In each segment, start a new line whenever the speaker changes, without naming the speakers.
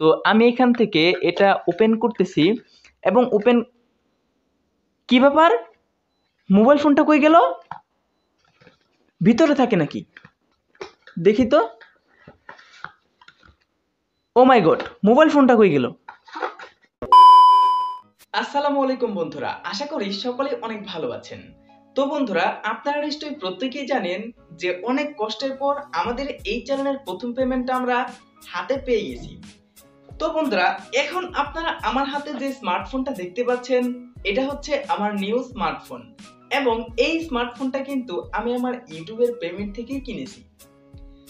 তো আমি এখান থেকে এটা ওপেন করতেছি এবং ওপেন কি ব্যাপার, মোবাইল ফোনটা কই গেল? ভিতরে থাকে নাকি? দেখি তো। ও মাই গড, মোবাইল ফোনটা কই গেল? আসসালামু আলাইকুম বন্ধুরা, আশা করি সকলেই অনেক ভালো আছেন। তো বন্ধুরা, আপনারা নিশ্চয়ই প্রত্যেকেই জানেন যে অনেক কষ্টের পর আমাদের এই চ্যানেলের প্রথম পেমেন্টটা আমরা হাতে পেয়ে গেছি। তো বন্ধুরা, এখন আপনারা আমার হাতে যে স্মার্টফোনটা দেখতে পাচ্ছেন, এটা হচ্ছে আমার নিউ স্মার্টফোন এবং এই স্মার্টফোনটা কিন্তু আমি আমার ইউটিউবের পেমেন্ট থেকেই কিনেছি।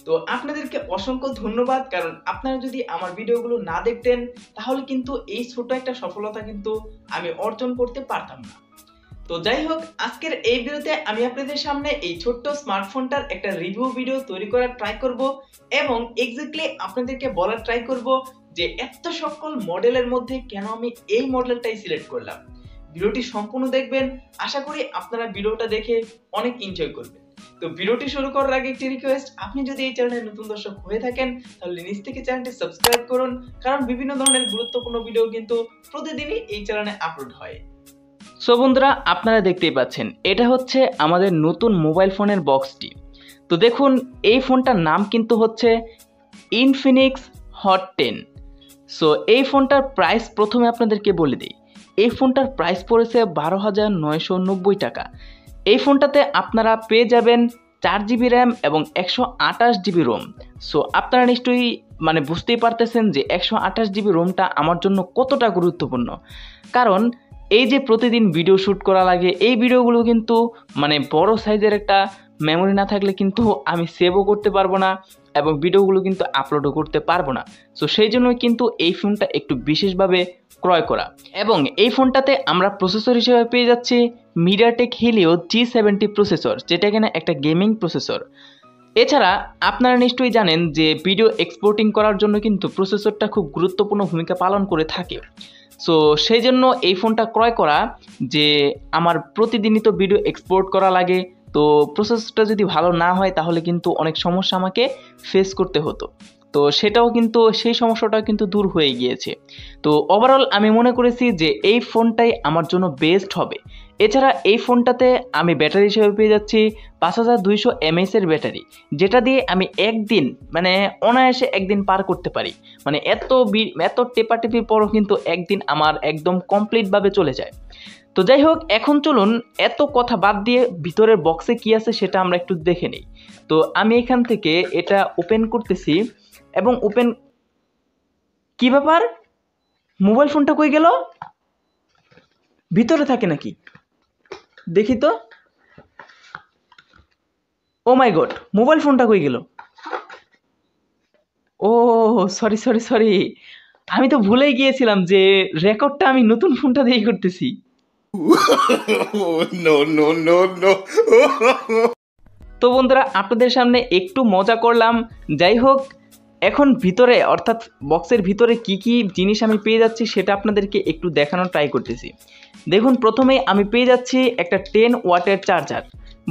তো আপনাদেরকে অসংখ্য ধন্যবাদ, কারণ আপনারা যদি আমার ভিডিওগুলো না দেখতেন তাহলে কিন্তু এই ছোট একটা সফলতা কিন্তু আমি অর্জন করতে পারতাম না। তো যাই হোক, আজকের এই ভিডিওতে আমি আপনাদের সামনে এই ছোট্ট স্মার্টফোনটার একটা রিভিউ ভিডিও তৈরি করার ট্রাই করব এবং এক্স্যাক্টলি আপনাদেরকে বলার ট্রাই করব যে এত সকল মডেলের মধ্যে কেন আমি এই মডেলটাই সিলেক্ট করলাম। ভিডিওটি সম্পূর্ণ দেখবেন, আশা করি আপনারা ভিডিওটা দেখে অনেক এনজয় করবেন। তো ভিডিওটি শুরু করার আগে একটি রিকোয়েস্ট, আপনি যদি এই চ্যানেলের নতুন দর্শক হয়ে থাকেন তাহলে নিচ থেকে চ্যানেলটি সাবস্ক্রাইব করুন, কারণ বিভিন্ন ধরনের গুরুত্বপূর্ণ ভিডিও কিন্তু প্রতিদিনই এই চ্যানেলে আপলোড হয়। সো বন্ধুরা, আপনারা দেখতেই পাচ্ছেন এটা হচ্ছে আমাদের নতুন মোবাইল ফোনের বক্সটি। তো দেখুন, এই ফোনটার নাম কিন্তু হচ্ছে ইনফিনিক্স হট 10। সো এই ফোনটার প্রাইস প্রথমে আপনাদেরকে বলে দিই। এই ফোনটার প্রাইস পড়েছে 12,990 টাকা। এই ফোনটাতে আপনারা পেয়ে যাবেন 4GB র্যাম এবং 128GB রোম। সো আপনারা নিশ্চয়ই বুঝতেই পারতেছেন যে 128GB রোমটা আমার জন্য কতটা গুরুত্বপূর্ণ, কারণ এই যে প্রতিদিন ভিডিও শ্যুট করা লাগে, এই ভিডিওগুলো কিন্তু বড় সাইজের একটা মেমোরি না থাকলে কিন্তু আমি সেভও করতে পারবো না এবং ভিডিওগুলো কিন্তু আপলোডও করতে পারবো না। সো সেই জন্যই কিন্তু এই ফোনটা একটু বিশেষভাবে ক্রয় করা। এবং এই ফোনটাতে আমরা প্রসেসর হিসেবে পেয়ে যাচ্ছি মিডিয়াটেক হিলিও G70 প্রসেসর, যেটা কিনা একটা গেমিং প্রসেসর। এছাড়া আপনারা নিশ্চয়ই জানেন যে ভিডিও এক্সপোর্টিং করার জন্য কিন্তু প্রসেসরটা খুব গুরুত্বপূর্ণ ভূমিকা পালন করে থাকে। সো সেই জন্য এই ফোনটা ক্রয় করা, যে আমার প্রতিদিনই তো ভিডিও এক্সপোর্ট করা লাগে, তো প্রসেসরটা যদি ভালো না হয় তাহলে কিন্তু অনেক সমস্যা আমাকে ফেস করতে হতো। তো সেটাও কিন্তু, সেই সমস্যাটাও কিন্তু দূর হয়ে গিয়েছে। তো ওভারঅল আমি মনে করেছি যে এই ফোনটাই আমার জন্য বেস্ট হবে। এছাড়া এই ফোনটাতে আমি ব্যাটারি হিসেবে পেয়ে যাচ্ছি 5200 mAh এর ব্যাটারি, যেটা দিয়ে আমি একদিন অনায়াসে একদিন পার করতে পারি। এত টেপাটেপির পরও কিন্তু একদিন আমার একদম কমপ্লিটভাবে চলে যায়। তো যাই হোক, এখন চলুন এত কথা বাদ দিয়ে ভিতরের বক্সে কি আছে সেটা আমরা একটু দেখে নিই। তো আমি এখান থেকে এটা ওপেন করতেছি এবং কি ব্যাপার, মোবাইল ফোনটা কই গেল? ভিতরে থাকে নাকি? দেখি তো। ও মাই গড, মোবাইল ফোনটা কই গেল? ও সরি, আমি তো ভুলেই গিয়েছিলাম যে রেকর্ডটা আমি নতুন ফোনটা দিয়ে করতেছি। নো। তো বন্ধুরা, আপনাদের সামনে একটু মজা করলাম। যাই হোক, এখন ভিতরে অর্থাৎ বক্সের ভিতরে কি কি জিনিস আমি পেয়ে যাচ্ছি সেটা আপনাদেরকে একটু দেখানোর ট্রাই করতেছি। দেখুন, প্রথমেই আমি পেয়ে যাচ্ছি একটা 10 ওয়াটের চার্জার।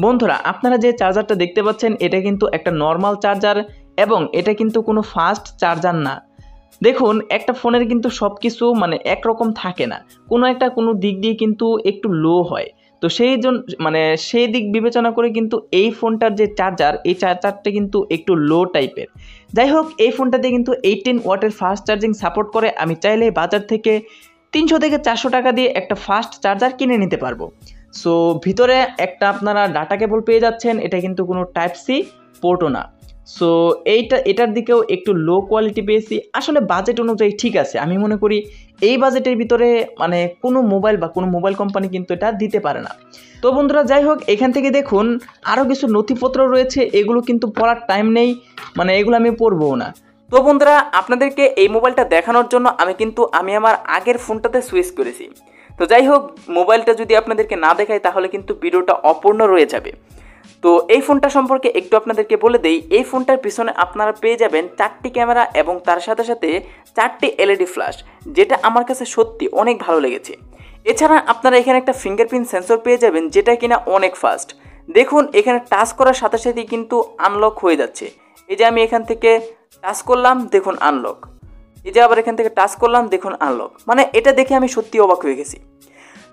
বন্ধুরা, আপনারা যে চার্জারটা দেখতে পাচ্ছেন এটা কিন্তু একটা নর্মাল চার্জার এবং এটা কিন্তু কোনো ফাস্ট চার্জার না। দেখুন, একটা ফোনের কিন্তু সব কিছু একরকম থাকে না, কোনো দিক দিয়ে কিন্তু একটু লো হয়। তো সেই দিক বিবেচনা করে কিন্তু এই ফোনটার যে চার্জার, এই চার্জারটা কিন্তু একটু লো টাইপের। যাই হোক, এই ফোনটাতে কিন্তু 18 ওয়াটের ফাস্ট চার্জিং সাপোর্ট করে। আমি চাইলে বাজার থেকে 300 থেকে 400 টাকা দিয়ে একটা ফাস্ট চার্জার কিনে নিতে পারবো। সো ভিতরে একটা আপনারা ডাটা কেবল পেয়ে যাচ্ছেন, এটা কিন্তু কোনো টাইপ সি পোর্টও না। সো এটার দিকেও একটু লো কোয়ালিটি পেয়েছি। আসলে বাজেট অনুযায়ী ঠিক আছে, আমি মনে করি এই বাজেটের ভিতরে কোনো মোবাইল কোম্পানি কিন্তু এটা দিতে পারে না। তো বন্ধুরা, যাই হোক, এখান থেকে দেখুন আরও কিছু নথিপত্র রয়েছে, এগুলো কিন্তু পড়ার টাইম নেই, এগুলো আমি পড়বও না। তো বন্ধুরা, আপনাদেরকে এই মোবাইলটা দেখানোর জন্য আমি আমার আগের ফোনটাতে সুইচ করেছি। তো যাই হোক, মোবাইলটা যদি আপনাদেরকে না দেখাই তাহলে কিন্তু ভিডিওটা অপূর্ণ রয়ে যাবে। তো এই ফোনটা সম্পর্কে একটু আপনাদেরকে বলে দেই। এই ফোনটার পিছনে আপনারা পেয়ে যাবেন 4টি ক্যামেরা এবং তার সাথে সাথে 4টি এলইডি ফ্ল্যাশ, যেটা আমার কাছে সত্যি অনেক ভালো লেগেছে। এছাড়া আপনারা এখানে একটা ফিঙ্গারপ্রিন্ট সেন্সর পেয়ে যাবেন, যেটা কিনা অনেক ফাস্ট। দেখুন, এখানে টাচ করার সাথে সাথেই কিন্তু আনলক হয়ে যাচ্ছে। এই যে আমি এখান থেকে টাচ করলাম, দেখুন আনলক।
এই যে আবার এখান থেকে টাচ করলাম, দেখুন আনলক, মানে এটা দেখে আমি সত্যি অবাক হয়ে গেছি।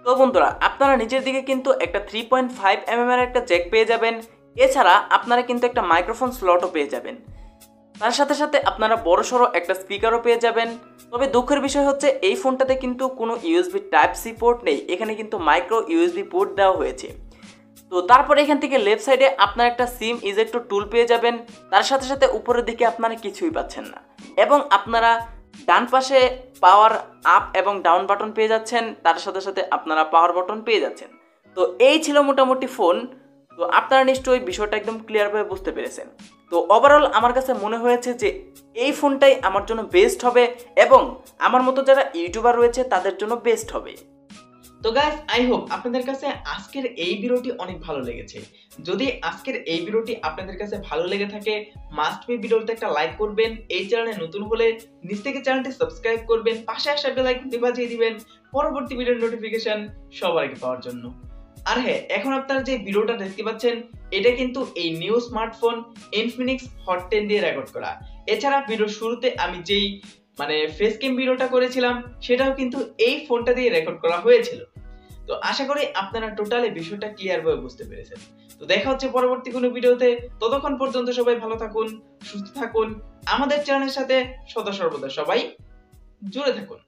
তো বন্ধুরা, আপনারা নিচের দিকে কিন্তু একটা 3.5 mm এর একটা জ্যাক পেয়ে যাবেন। এছাড়া আপনারা কিন্তু একটা মাইক্রোফোন স্লটও পেয়ে যাবেন। তার সাথে সাথে আপনারা বড়সড় একটা স্পিকারও পেয়ে যাবেন। তবে দুঃখের বিষয় হচ্ছে এই ফোনটাতে কিন্তু কোনো ইউএসবি টাইপ সি পোর্ট নেই, এখানে কিন্তু মাইক্রো ইউএসবি পোর্ট দেওয়া হয়েছে। তো তারপরে এখান থেকে লেফট সাইডে আপনারা একটা সিম ইজেক্টর টুল পেয়ে যাবেন। তার সাথে সাথে উপরের দিকে আপনারা কিছুই পাচ্ছেন না, এবং আপনারা ডান পাশে পাওয়ার আপ এবং ডাউন বাটন পেয়ে যাচ্ছেন, তার সাথে সাথে আপনারা পাওয়ার বাটন পেয়ে যাচ্ছেন। তো এই ছিল মোটামুটি ফোন। তো আপনারা নিশ্চয়ই বিষয়টা একদম ক্লিয়ারভাবে বুঝতে পেরেছেন। তো ওভারঅল আমার কাছে মনে হয়েছে যে এই ফোনটাই আমার জন্য বেস্ট হবে, এবং আমার মতো যারা ইউটিউবার রয়েছে তাদের জন্য বেস্ট হবে।
তো গাইস, আই হোপ আপনাদের কাছে আজকের এই ভিডিওটি অনেক ভালো লেগেছে। যদি আজকের এই ভিডিওটি আপনাদের কাছে ভালো লেগে থাকে, মাস্ট বি ভিডিওতে একটা লাইক করবেন, এই চ্যানেলে নতুন হলে নিচ থেকে চ্যানেলটি সাবস্ক্রাইব করবেন, পাশে আসা বেল আইকনটি বাজিয়ে দিবেন পরবর্তী ভিডিওর নোটিফিকেশন সবার আগে পাওয়ার জন্য। আর হ্যাঁ, এখন আপনারা যে ভিডিওটা দেখতে পাচ্ছেন এটা কিন্তু এই নিউ স্মার্টফোন ইনফিনিক্স হট 10 দিয়ে রেকর্ড করা। এছাড়া ভিডিওর শুরুতে আমি যেই ফেস ক্যাম ভিডিওটা করেছিলাম সেটাও কিন্তু এই ফোনটা দিয়ে রেকর্ড করা হয়েছিল। তো আশা করি আপনারা টোটালি বিষয়টা ক্লিয়ার ভাবে বুঝতে পেরেছেন। তো দেখা হচ্ছে পরবর্তী কোনো ভিডিওতে। ততক্ষণ পর্যন্ত সবাই ভালো থাকুন, সুস্থ থাকুন, আমাদের চ্যানেলের সাথে সদা সর্বদা সবাই জুড়ে থাকুন।